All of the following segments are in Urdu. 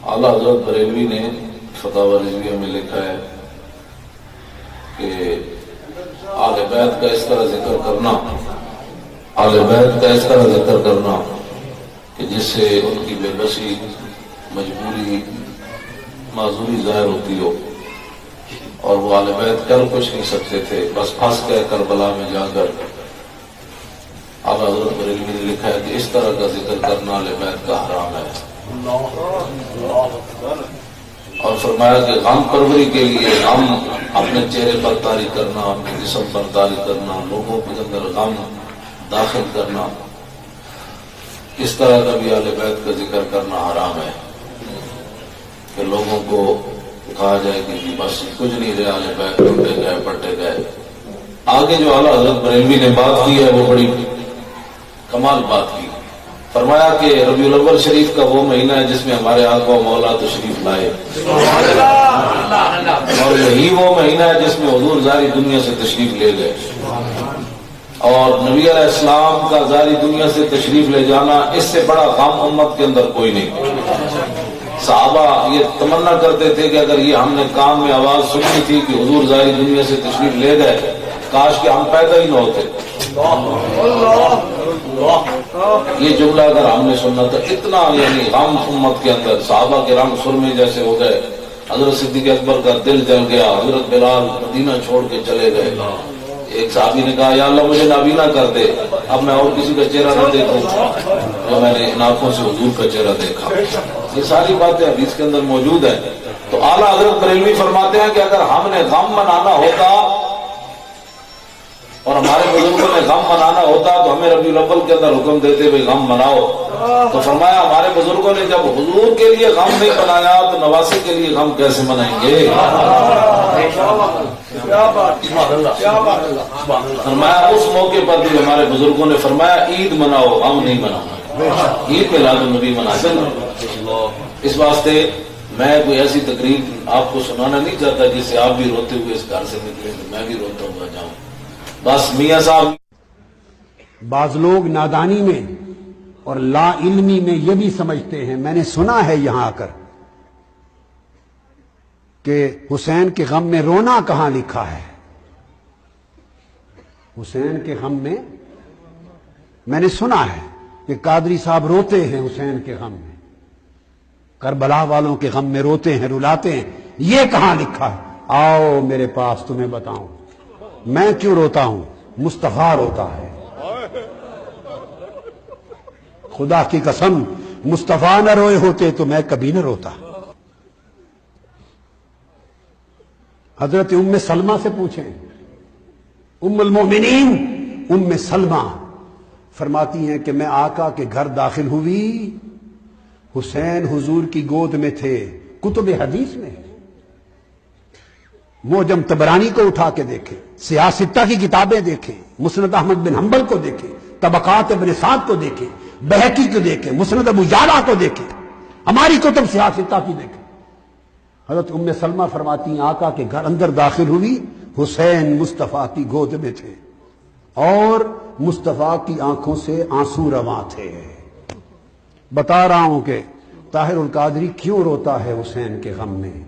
اعلیٰ حضرت بریلوی نے فتاوی رضویہ میں لکھا ہے کہ اہل بیت کا اس طرح ذکر کرنا کہ جس سے ان کی بے بسی، مجبوری، معذوری ظاہر ہوتی ہو، اور وہ اہل بیت کر کچھ نہیں سکتے تھے، بس پھنس گئے کربلا میں جا کر۔ اعلیٰ حضرت بریلوی نے لکھا ہے کہ اس طرح کا ذکر کرنا اہل بیت کا حرام ہے، اور فرمایا کہ غم پروری کے لیے غم اپنے چہرے پر طاری کرنا، اپنے جسم پر طاری کرنا، لوگوں کے اندر غم داخل کرنا، اس طرح کا بھی اہل بیت کا ذکر کرنا حرام ہے کہ لوگوں کو کہا جائے کہ بس کچھ نہیں رہا، اہل بیت ٹوٹے گئے، پٹے گئے۔ آگے جو اعلیٰ حضرت بریلوی نے بات کی ہے وہ بڑی کمال بات کی، فرمایا کہ ربیع الاول شریف کا وہ مہینہ ہے جس میں ہمارے آقا و مولا تشریف لائے، اور یہی وہ مہینہ ہے جس میں حضور ظاہری دنیا سے تشریف لے گئے، اور نبی علیہ السلام کا ظاہری دنیا سے تشریف لے جانا، اس سے بڑا غم امت کے اندر کوئی نہیں۔ صحابہ یہ تمنا کرتے تھے کہ اگر یہ ہم نے کان میں آواز سنی تھی کہ حضور ظاہری دنیا سے تشریف لے گئے، کاش کہ ہم پیدا ہی نہ ہوتے۔ یہ جملہ اگر ہم نے سننا تو اتنا یعنی غم امت کے اندر، صحابہ کے رنگ سرمے جیسے ہو گئے، حضرت صدیق اکبر کا دل جل گیا، حضرت بلال مدینہ چھوڑ کے چلے گئے۔ ایک صحابی نے کہا یا اللہ مجھے نابینا کر دے، اب میں اور کسی کا چہرہ نہ دیکھوں جو میں نے ان آنکھوں سے حضور کا چہرہ دیکھا۔ یہ ساری باتیں حدیث کے اندر موجود ہیں۔ تو اعلیٰ حضرت بریلوی فرماتے ہیں کہ اگر ہم نے غم منانا ہوتا اور ہمارے بزرگوں نے غم منانا ہوتا تو ہمیں ربیع الاول کے اندر حکم دیتے ہوئے غم مناؤ، تو فرمایا ہمارے بزرگوں نے جب حضور کے لیے غم نہیں منایا تو نواسی کے لیے غم کیسے منائیں گے؟ فرمایا اس موقع پر بھی ہمارے بزرگوں نے فرمایا عید مناؤ، غم نہیں منانا، عید میلاد النبی مناتے ہیں۔ اس واسطے میں کوئی ایسی تقریر آپ کو سنانا نہیں چاہتا جس سے آپ بھی روتے ہوئے اس گھر سے نکلے تو میں بھی روتا ہوا جاؤں۔ بس میاں صاحب، بعض لوگ نادانی میں اور لا علمی میں یہ بھی سمجھتے ہیں، میں نے سنا ہے یہاں آ کر کہ حسین کے غم میں رونا کہاں لکھا ہے۔ حسین کے غم میں نے سنا ہے کہ قادری صاحب روتے ہیں حسین کے غم میں، کربلا والوں کے غم میں روتے ہیں، رلاتے ہیں، یہ کہاں لکھا ہے؟ آؤ میرے پاس تمہیں بتاؤں میں کیوں روتا ہوں۔ مصطفیٰ روتا ہے، خدا کی قسم مصطفیٰ نہ روئے ہوتے تو میں کبھی نہ روتا۔ حضرت ام سلمہ سے پوچھیں، ام المومنین ام سلمہ فرماتی ہیں کہ میں آقا کے گھر داخل ہوئی، حسین حضور کی گود میں تھے۔ کتب حدیث میں معجم طبرانی کو اٹھا کے دیکھیں، سیاستہ کی کتابیں دیکھیں، مسند احمد بن حنبل کو دیکھیں، طبقات ابن سعد کو دیکھیں، بہقی کو دیکھیں، مسند ابو یعلا کو دیکھیں، ہماری کتب سیاستہ کی دیکھیں۔ حضرت ام سلمہ فرماتی ہیں آقا کے گھر اندر داخل ہوئی، حسین مصطفیٰ کی گود میں تھے اور مصطفیٰ کی آنکھوں سے آنسو رواں تھے۔ بتا رہا ہوں کہ طاہر القادری کیوں روتا ہے حسین کے غم میں،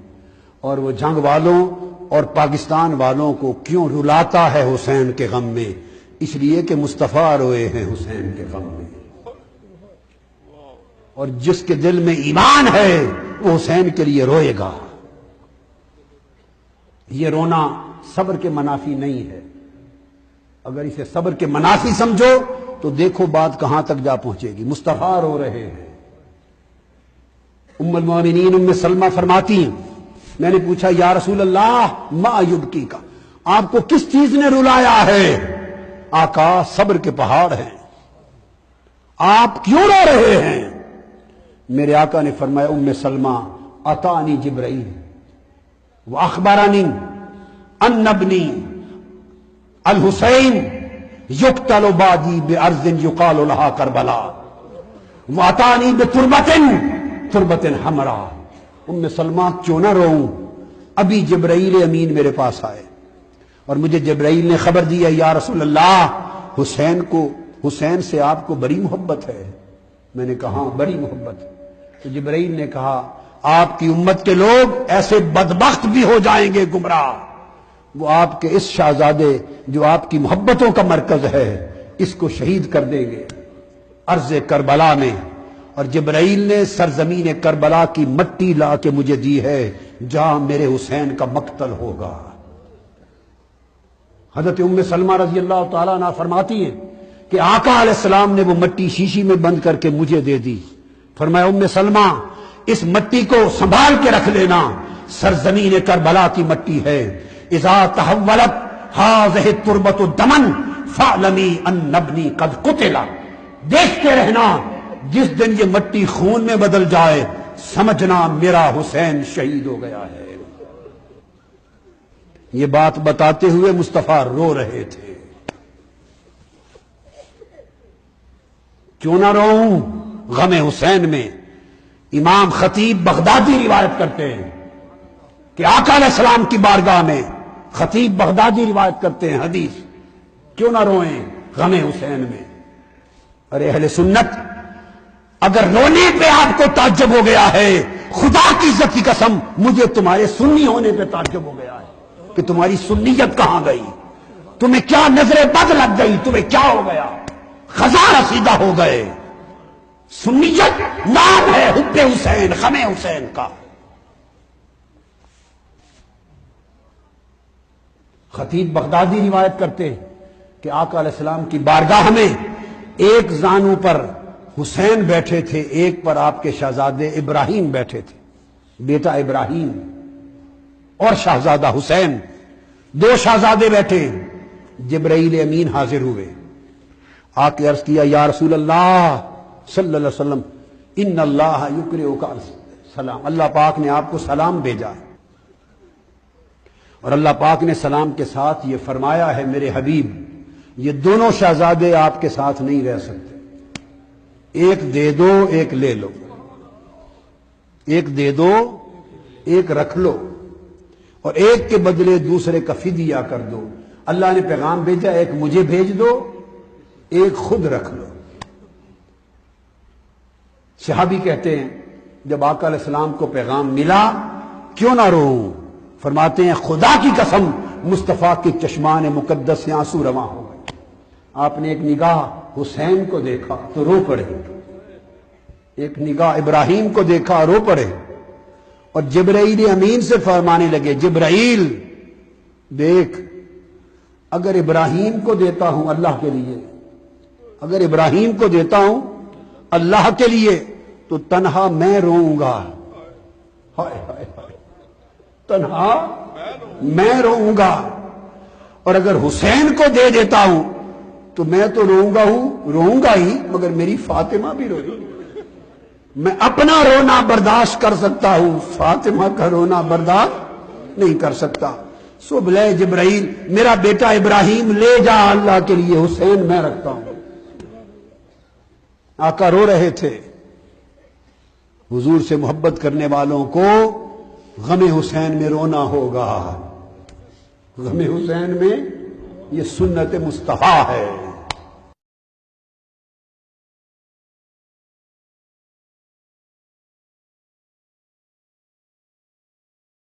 اور وہ جنگ والوں اور پاکستان والوں کو کیوں رلاتا ہے حسین کے غم میں، اس لیے کہ مصطفیٰ روئے ہیں حسین کے غم میں، اور جس کے دل میں ایمان ہے وہ حسین کے لیے روئے گا۔ یہ رونا صبر کے منافی نہیں ہے، اگر اسے صبر کے منافی سمجھو تو دیکھو بات کہاں تک جا پہنچے گی۔ مصطفیٰ رو رہے ہیں۔ ام المومنین ام سلمہ فرماتی ہیں میں نے پوچھا یا رسول اللہ ما یبکی کا، آپ کو کس چیز نے رلایا ہے؟ آقا صبر کے پہاڑ ہیں، آپ کیوں رو رہے ہیں؟ میرے آقا نے فرمایا ام سلمہ اتانی جبرائیل واخبرنی ان ابنی الحسین یقتل بعدی بارض یقال لها کربلا واتانی بتربۃ حمراء۔ ام سلمہ کیوں نہ روؤں؟ ابھی جبرائیل امین میرے پاس آئے اور مجھے جبرائیل نے خبر دی ہے یا رسول اللہ حسین سے آپ کو بڑی محبت ہے۔ میں نے کہا بڑی محبت ہے۔ تو جبرائیل نے کہا آپ کی امت کے لوگ ایسے بدبخت بھی ہو جائیں گے گمراہ، وہ آپ کے اس شہزادے جو آپ کی محبتوں کا مرکز ہے اس کو شہید کر دیں گے ارض کربلا میں۔ اور جبرائیل نے سرزمین کربلا کی مٹی لا کے مجھے دی ہے جہاں میرے حسین کا مقتل ہوگا۔ حضرت ام سلمہ رضی اللہ تعالیٰ عنہ فرماتی ہیں کہ آقا علیہ السلام نے وہ مٹی شیشی میں بند کر کے مجھے دے دی، فرمایا ام سلمہ اس مٹی کو سنبھال کے رکھ لینا، سرزمین کربلا کی مٹی ہے۔ اذا تحولت هذه التربة دما فاعلمی ان ابنی قد قتل، دیکھتے رہنا جس دن یہ مٹی خون میں بدل جائے سمجھنا میرا حسین شہید ہو گیا ہے۔ یہ بات بتاتے ہوئے مصطفیٰ رو رہے تھے۔ کیوں نہ روؤں غم حسین میں؟ امام خطیب بغدادی روایت کرتے ہیں کہ آقا علیہ السلام کی بارگاہ میں خطیب بغدادی روایت کرتے ہیں حدیث، کیوں نہ روئیں غم حسین میں؟ ارے اہل سنت، اگر رونے پہ آپ کو تعجب ہو گیا ہے، خدا کی عزت کی قسم مجھے تمہارے سنی ہونے پہ تعجب ہو گیا ہے کہ تمہاری سنیت کہاں گئی، تمہیں کیا نظر بد لگ گئی، تمہیں کیا ہو گیا، خزاں رسیدہ ہو گئے۔ سنیت نام ہے حب حسین، غم حسین کا۔ خطیب بغدادی روایت کرتے ہیں کہ آقا علیہ السلام کی بارگاہ میں ایک زانو پر حسین بیٹھے تھے، ایک پر آپ کے شہزادے ابراہیم بیٹھے تھے، بیٹا ابراہیم اور شہزادہ حسین، دو شہزادے بیٹھے۔ جبرائیل امین حاضر ہوئے، آ کے عرض کیا یا رسول اللہ صلی اللہ علیہ وسلم ان اللہ یقرئک السلام، اللہ پاک نے آپ کو سلام بھیجا ہے۔ اور اللہ پاک نے سلام کے ساتھ یہ فرمایا ہے میرے حبیب یہ دونوں شہزادے آپ کے ساتھ نہیں رہ سکتے، ایک دے دو ایک لے لو، ایک دے دو ایک رکھ لو، اور ایک کے بدلے دوسرے کا فدیہ کر دو۔ اللہ نے پیغام بھیجا، ایک مجھے بھیج دو ایک خود رکھ لو۔ صحابی کہتے ہیں جب آقا علیہ السلام کو پیغام ملا کیوں نہ روؤں؟ فرماتے ہیں خدا کی قسم مصطفیٰ کے چشمان مقدس سے آنسو رواں ہو گئے۔ آپ نے ایک نگاہ حسین کو دیکھا تو رو پڑے، ایک نگاہ ابراہیم کو دیکھا رو پڑے، اور جبرائیل امین سے فرمانے لگے جبرائیل دیکھ اگر ابراہیم کو دیتا ہوں اللہ کے لیے، اگر ابراہیم کو دیتا ہوں اللہ کے لیے تو تنہا میں روؤں گا، ہائے ہائے ہائے، تنہا میں روؤں گا، اور اگر حسین کو دے دیتا ہوں تو میں تو روؤں گا ہی مگر میری فاطمہ بھی روئے گی۔ میں اپنا رونا برداشت کر سکتا ہوں، فاطمہ کا رونا برداشت نہیں کر سکتا۔ سو بلے جبرائیل میرا بیٹا ابراہیم لے جا اللہ کے لیے، حسین میں رکھتا ہوں۔ آقا رو رہے تھے۔ حضور سے محبت کرنے والوں کو غم حسین میں رونا ہوگا، غم حسین میں یہ سنت مصطفیٰ ہے۔